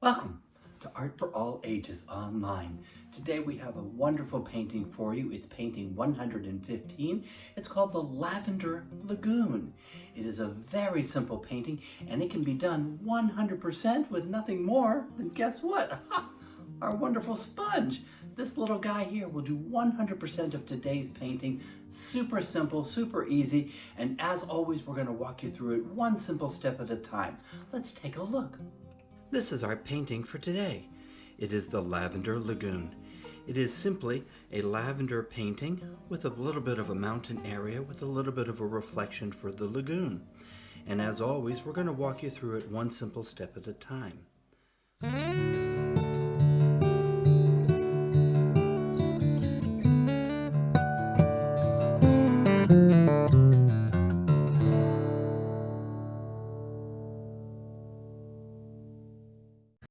Welcome to Art for All Ages Online. Today we have a wonderful painting for you. It's painting 115. It's called the Lavender Lagoon. It is a very simple painting and it can be done 100% with nothing more than, guess what? Our wonderful sponge. This little guy here will do 100% of today's painting. Super simple, super easy, and as always we're going to walk you through it one simple step at a time. Let's take a look. This is our painting for today. It is the Lavender Lagoon. It is simply a lavender painting with a little bit of a mountain area with a little bit of a reflection for the lagoon. And as always, we're going to walk you through it one simple step at a time.